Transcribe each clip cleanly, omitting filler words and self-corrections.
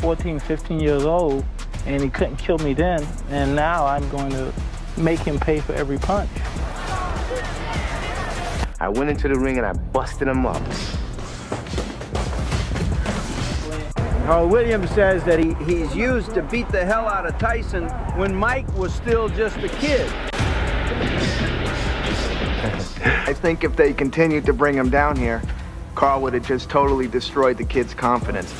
14, 15 years old, and he couldn't kill me then, and now I'm going to make him pay for every punch. I went into the ring and I busted him up. Williams says that he's used to beat the hell out of Tyson when Mike was still just a kid. I think if they continued to bring him down here, Carl would have just totally destroyed the kid's confidence.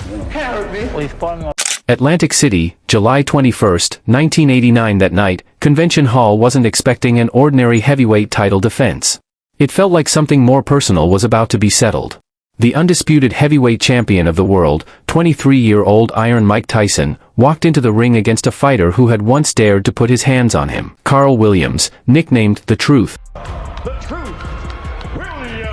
Atlantic City, July 21, 1989. That night, Convention Hall wasn't expecting an ordinary heavyweight title defense. It felt like something more personal was about to be settled. The undisputed heavyweight champion of the world, 23-year-old Iron Mike Tyson, walked into the ring against a fighter who had once dared to put his hands on him. Carl Williams, nicknamed The Truth. The Truth, Williams,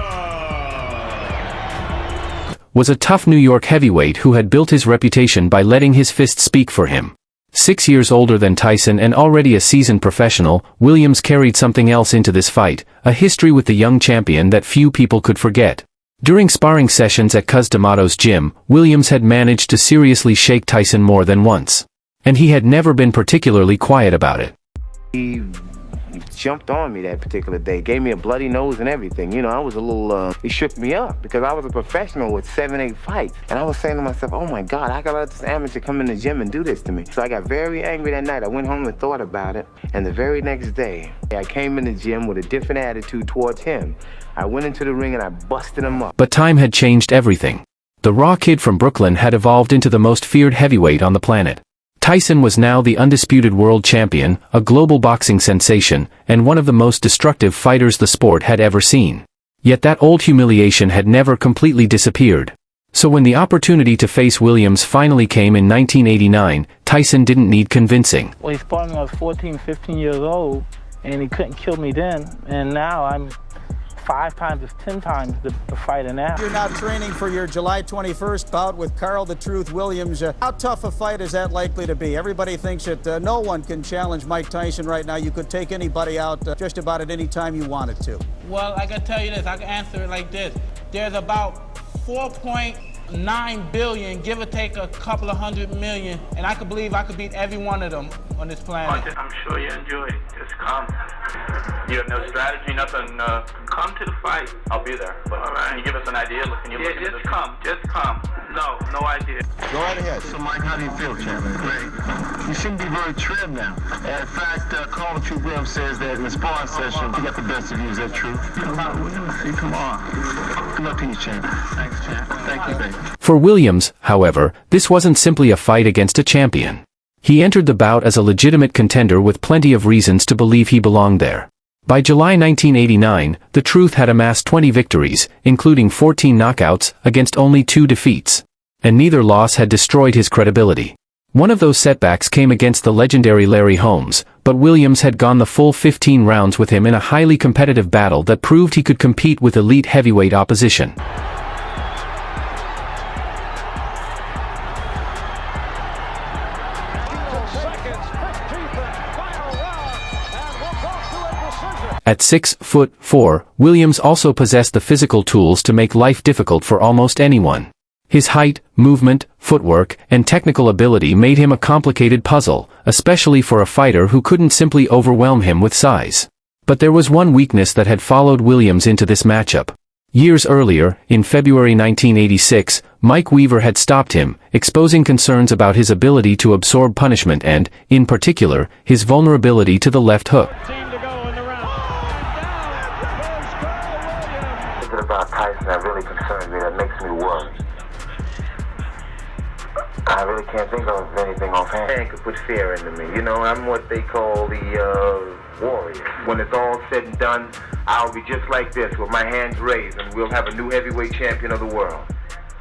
was a tough New York heavyweight who had built his reputation by letting his fists speak for him. 6 years older than Tyson and already a seasoned professional, Williams carried something else into this fight, a history with the young champion that few people could forget. During sparring sessions at Cus D'Amato's gym, Williams had managed to seriously shake Tyson more than once. And he had never been particularly quiet about it. He jumped on me that particular day, gave me a bloody nose and everything. You know, I was a little, he shook me up because I was a professional with 7, 8 fights. And I was saying to myself, oh my God, I gotta let this amateur come in the gym and do this to me. So I got very angry that night. I went home and thought about it. And the very next day, I came in the gym with a different attitude towards him. I went into the ring and I busted him up. But time had changed everything. The raw kid from Brooklyn had evolved into the most feared heavyweight on the planet. Tyson was now the undisputed world champion, a global boxing sensation, and one of the most destructive fighters the sport had ever seen. Yet that old humiliation had never completely disappeared. So when the opportunity to face Williams finally came in 1989, Tyson didn't need convincing. Well, he fought when I was 14, 15 years old, and he couldn't kill me then, and now I'm 5 times, 10 times the fighter now. You're now training for your July 21st bout with Carl the Truth Williams. How tough a fight is that likely to be? Everybody thinks that no one can challenge Mike Tyson right now. You could take anybody out just about at any time you wanted to. Well, I can tell you this. I can answer it like this. There's about 4.9 billion, give or take a couple of 100 million, and I could believe I could beat every one of them on this planet. I'm sure you enjoy it. Just come. You have no strategy, nothing. Come to the fight. I'll be there. But all right. Can you give us an idea? Can you look just come. Just come. No idea. Go right ahead. So, Mike, how do you feel, champion? Great. You seem to be very trim now. In fact, Carl the Truth Williams says that in the sparring session, he got the best of you. Is that true? Come on. Good luck to you, champion. Thanks, champ. Thank you, baby. For Williams, however, this wasn't simply a fight against a champion. He entered the bout as a legitimate contender with plenty of reasons to believe he belonged there. By July 1989, The Truth had amassed 20 victories, including 14 knockouts, against only 2 defeats. And neither loss had destroyed his credibility. One of those setbacks came against the legendary Larry Holmes, but Williams had gone the full 15 rounds with him in a highly competitive battle that proved he could compete with elite heavyweight opposition. At 6'4", Williams also possessed the physical tools to make life difficult for almost anyone. His height, movement, footwork, and technical ability made him a complicated puzzle, especially for a fighter who couldn't simply overwhelm him with size. But there was one weakness that had followed Williams into this matchup. Years earlier, in February 1986, Mike Weaver had stopped him, exposing concerns about his ability to absorb punishment and, in particular, his vulnerability to the left hook. About Tyson that really concerns me, that makes me worry. I really can't think of anything offhand that could put fear into me. You know, I'm what they call the warrior. When it's all said and done, I'll be just like this with my hands raised, and we'll have a new heavyweight champion of the world.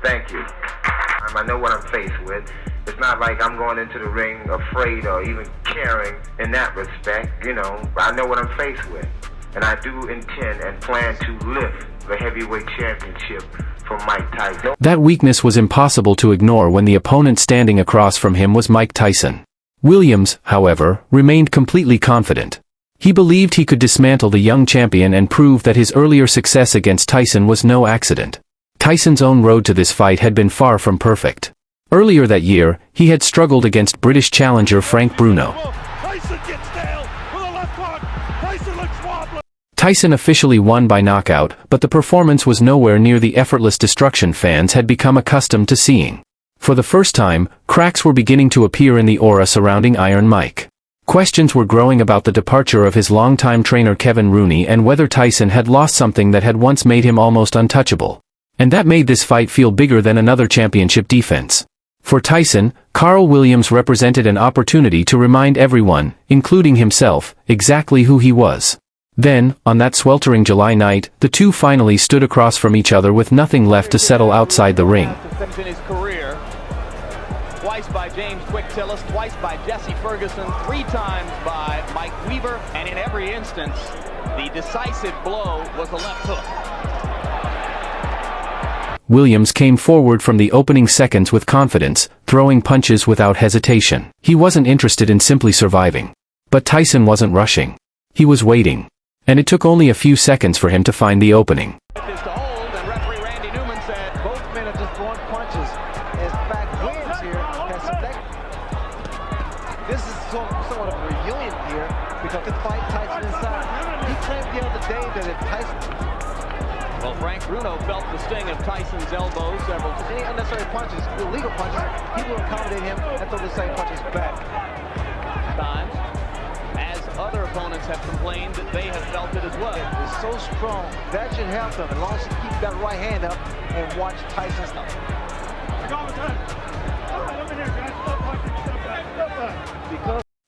Thank you. I know what I'm faced with. It's not like I'm going into the ring afraid or even caring in that respect, you know. I know what I'm faced with. And I do intend and plan to lift the heavyweight championship from Mike Tyson. That weakness was impossible to ignore when the opponent standing across from him was Mike Tyson. Williams, however, remained completely confident. He believed he could dismantle the young champion and prove that his earlier success against Tyson was no accident. Tyson's own road to this fight had been far from perfect. Earlier that year, he had struggled against British challenger Frank Bruno. Tyson gets nailed with a left hook. Tyson looks wobbly. Tyson officially won by knockout, but the performance was nowhere near the effortless destruction fans had become accustomed to seeing. For the first time, cracks were beginning to appear in the aura surrounding Iron Mike. Questions were growing about the departure of his longtime trainer Kevin Rooney and whether Tyson had lost something that had once made him almost untouchable. And that made this fight feel bigger than another championship defense. For Tyson, Carl Williams represented an opportunity to remind everyone, including himself, exactly who he was. Then, on that sweltering July night, the two finally stood across from each other with nothing left to settle outside the ring. In his career, twice by James Quick Tillis, twice by Jesse Ferguson, 3 times by Mike Weaver, and in every instance, the decisive blow was a left hook. Williams came forward from the opening seconds with confidence, throwing punches without hesitation. He wasn't interested in simply surviving. But Tyson wasn't rushing. He was waiting. And it took only a few seconds for him to find the opening. This to hold, and referee Randy Newman said both men have just thrown punches. In fact, Williams here has some this is somewhat of a reunion here because the fight Tyson inside. He claimed the other day that if Tyson... Well, Frank Bruno felt the sting of Tyson's elbow several times. Any unnecessary punches, illegal punches, he will accommodate him and throw the same punches back. Times, as other opponents have complained that they have felt it as well. It's so strong, that should help him as long as he keeps that right hand up and watch Tyson stop.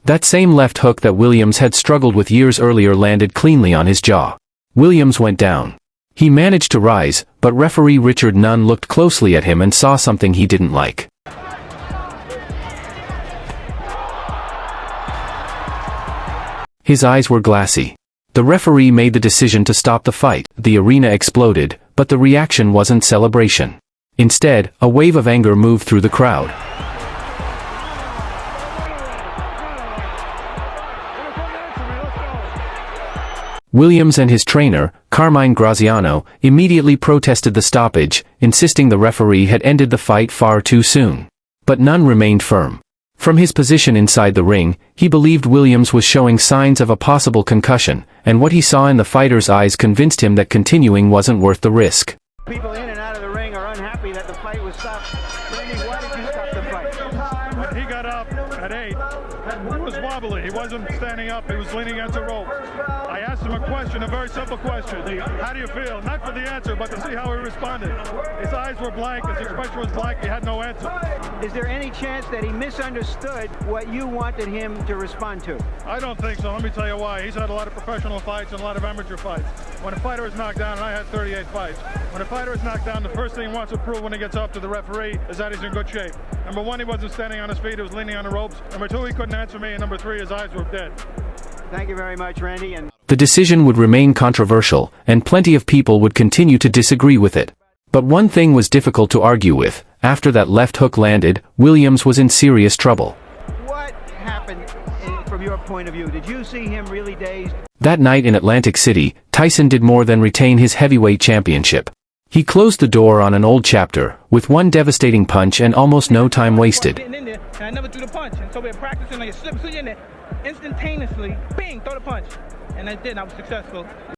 That same left hook that Williams had struggled with years earlier landed cleanly on his jaw. Williams went down. He managed to rise, but referee Richard Nunn looked closely at him and saw something he didn't like. His eyes were glassy. The referee made the decision to stop the fight. The arena exploded, but the reaction wasn't celebration. Instead, a wave of anger moved through the crowd. Williams and his trainer, Carmine Graziano, immediately protested the stoppage, insisting the referee had ended the fight far too soon. But Nunn remained firm. From his position inside the ring, he believed Williams was showing signs of a possible concussion, and what he saw in the fighter's eyes convinced him that continuing wasn't worth the risk. People in and out of the ring are unhappy that the fight was stopped. Randy, why did you stop the fight? When he got up at 8, he was wobbly. He wasn't standing up. He was leaning against the rope. I asked him a question, a very simple question. How do you feel? Not for the answer, but to see how he responded. His eyes were blank. His expression was blank. He had no answer. Is there any chance that he misunderstood what you wanted him to respond to? I don't think so. Let me tell you why. He's had a lot of professional fights and a lot of amateur fights. When a fighter is knocked down, and I had 38 fights, when a fighter is knocked down, the first thing he wants to prove when he gets up to the referee is that he's in good shape. Number 1, he wasn't standing on his feet. He was leaning on the ropes. Number 2, he couldn't answer me. And number 3, his eyes were dead. Thank you very much, Randy. And the decision would remain controversial, and plenty of people would continue to disagree with it. But one thing was difficult to argue with. After that left hook landed, Williams was in serious trouble. What happened from your point of view? Did you see him really dazed? That night in Atlantic City, Tyson did more than retain his heavyweight championship. He closed the door on an old chapter, with one devastating punch and almost no time wasted. And I never threw the punch, and so we're practicing like a slip, so you're in there, instantaneously, bing, throw the punch. And I did, I was successful.